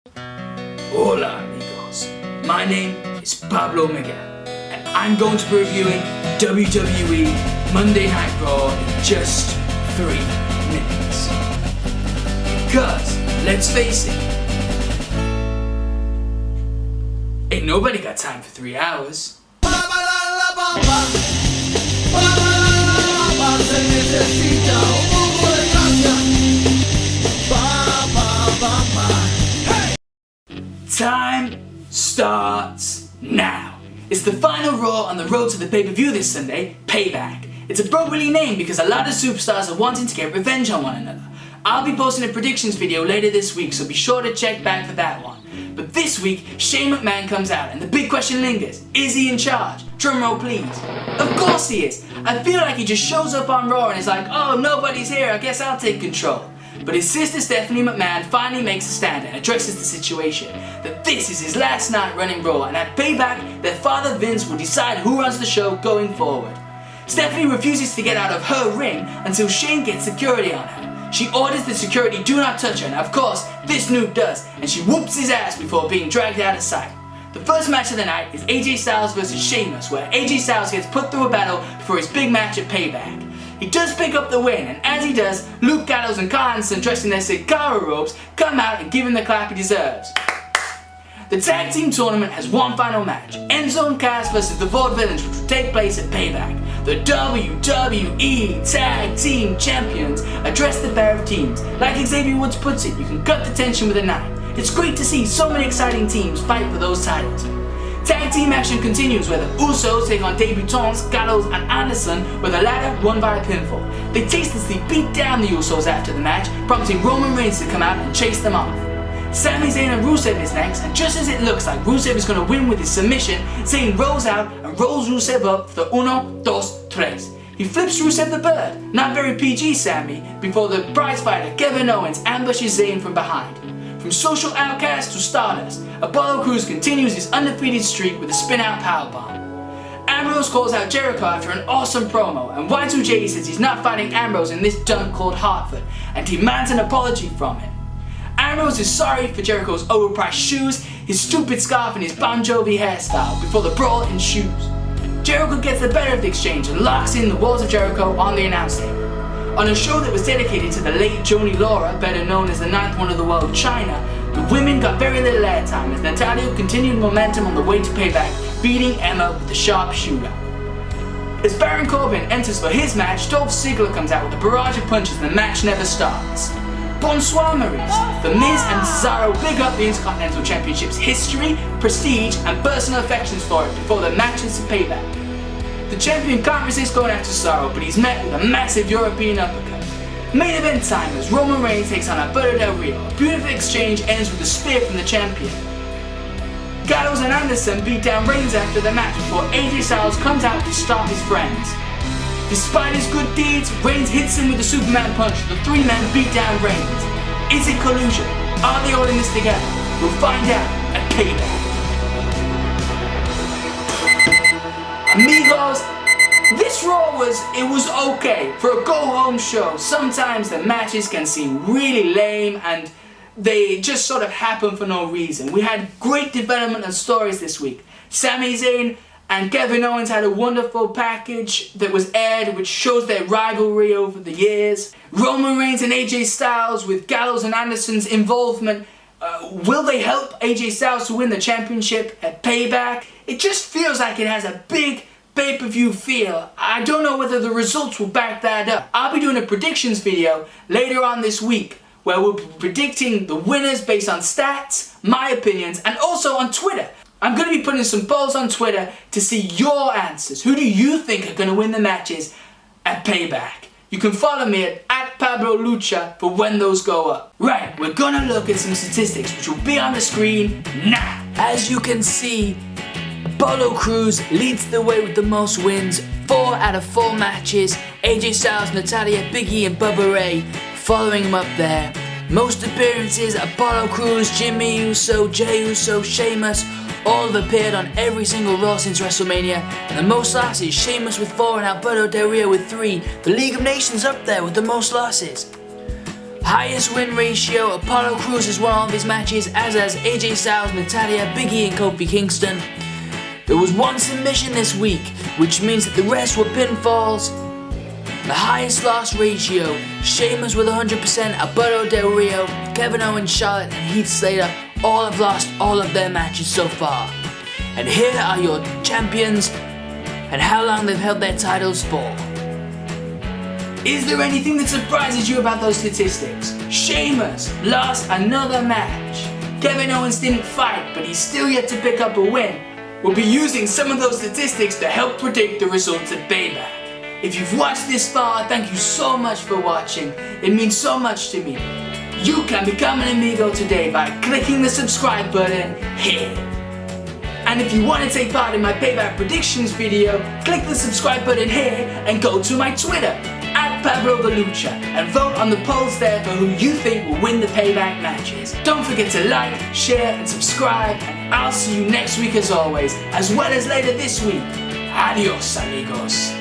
Hola amigos, my name is Pablo Miguel and I'm going to be reviewing WWE Monday Night Raw in just 3 minutes. Because, let's face it, ain't nobody got time for 3 hours. Time starts now. It's the final Raw on the road to the pay-per-view this Sunday, Payback. It's appropriately named because a lot of superstars are wanting to get revenge on one another. I'll be posting a predictions video later this week, so be sure to check back for that one. But this week, Shane McMahon comes out and the big question lingers, is he in charge? Drumroll please. Of course he is. I feel like he just shows up on Raw and is like, oh, nobody's here, I guess I'll take control. But his sister Stephanie McMahon finally makes a stand and addresses the situation, that this is his last night running Raw, and at Payback, their father Vince will decide who runs the show going forward. Stephanie refuses to get out of her ring until Shane gets security on her. She orders the security do not touch her, and of course, this noob does, and she whoops his ass before being dragged out of sight. The first match of the night is AJ Styles vs Sheamus, where AJ Styles gets put through a battle for his big match at Payback. He does pick up the win, and as he does, Luke Gallows and Carl Anderson, dressed in their Cigara robes, come out and give him the clap he deserves. The tag team tournament has one final match, Enzo and Cass vs the Vaudevillains, which will take place at Payback. The WWE Tag Team Champions address the pair of teams. Like Xavier Woods puts it, you can cut the tension with a knife. It's great to see so many exciting teams fight for those titles. Tag team action continues where the Usos take on debutants Gallows and Anderson, with the latter won by a pinfall. They tastelessly beat down the Usos after the match, prompting Roman Reigns to come out and chase them off. Sami Zayn and Rusev is next, and just as it looks like Rusev is going to win with his submission, Zayn rolls out and rolls Rusev up for the uno, dos, tres. He flips Rusev the bird, not very PG Sami, before the prizefighter Kevin Owens ambushes Zayn from behind. From social outcast to Stardust, Apollo Crews continues his undefeated streak with a spin-out powerbomb. Ambrose calls out Jericho after an awesome promo, and Y2J says he's not fighting Ambrose in this dunk called Hartford, and demands an apology from him. Ambrose is sorry for Jericho's overpriced shoes, his stupid scarf, and his Bon Jovi hairstyle before the brawl ensues. Jericho gets the better of the exchange and locks in the walls of Jericho on the announce table. On a show that was dedicated to the late Joni Laura, better known as the 9th Wonder of the World, China, the women got very little airtime as Natalya continued momentum on the way to Payback, beating Emma with the sharpshooter. As Baron Corbin enters for his match, Dolph Ziggler comes out with a barrage of punches and the match never starts. Bonsoir Maurice, The Miz and Cesaro big up the Intercontinental Championship's history, prestige and personal affections for it before the matches to Payback. The champion can't resist going after Cesaro, but he's met with a massive European uppercut. Main event time as Roman Reigns takes on Alberto Del Rio. A beautiful exchange ends with a spear from the champion. Gallows and Anderson beat down Reigns after the match before AJ Styles comes out to stop his friends. Despite his good deeds, Reigns hits him with the Superman punch. The 3 men beat down Reigns. Is it collusion? Are they all in this together? We'll find out at Payback. Amigos, this Raw was okay for a go-home show. Sometimes the matches can seem really lame and they just sort of happen for no reason. We had great development and stories this week. Sami Zayn and Kevin Owens had a wonderful package that was aired, which shows their rivalry over the years. Roman Reigns and AJ Styles with Gallows and Anderson's involvement. Will they help AJ Styles to win the championship at Payback? It just feels like it has a big pay-per-view feel. I don't know whether the results will back that up. I'll be doing a predictions video later on this week where we'll be predicting the winners based on stats, my opinions, and also on Twitter. I'm going to be putting some polls on Twitter to see your answers. Who do you think are going to win the matches at Payback? You can follow me at Pablo Lucha for when those go up. Right, we're going to look at some statistics which will be on the screen now. As you can see, Apollo Crews leads the way with the most wins, 4 out of 4 matches. AJ Styles, Natalya, Big E and Bubba Ray following him up there. Most appearances, Apollo Crews, Jimmy Uso, Jey Uso, Sheamus, all have appeared on every single Raw since WrestleMania. And the most losses, Sheamus with 4 and Alberto Del Rio with 3. The League of Nations up there with the most losses. Highest win ratio, Apollo Crews has won all of his matches, as has AJ Styles, Natalya, Big E and Kofi Kingston. There was one submission this week, which means that the rest were pinfalls. The highest loss ratio, Sheamus with 100%, Alberto Del Rio, Kevin Owens, Charlotte and Heath Slater all have lost all of their matches so far. And here are your champions and how long they've held their titles for. Is there anything that surprises you about those statistics? Sheamus lost another match. Kevin Owens didn't fight, but he's still yet to pick up a win. We'll be using some of those statistics to help predict the results at Payback. If you've watched this far, thank you so much for watching. It means so much to me. You can become an amigo today by clicking the subscribe button here. And if you want to take part in my Payback predictions video, click the subscribe button here and go to my Twitter, @PabloValucha, and vote on the polls there for who you think will win the Payback matches. Don't forget to like, share and subscribe, and I'll see you next week as always, as well as later this week. Adios amigos.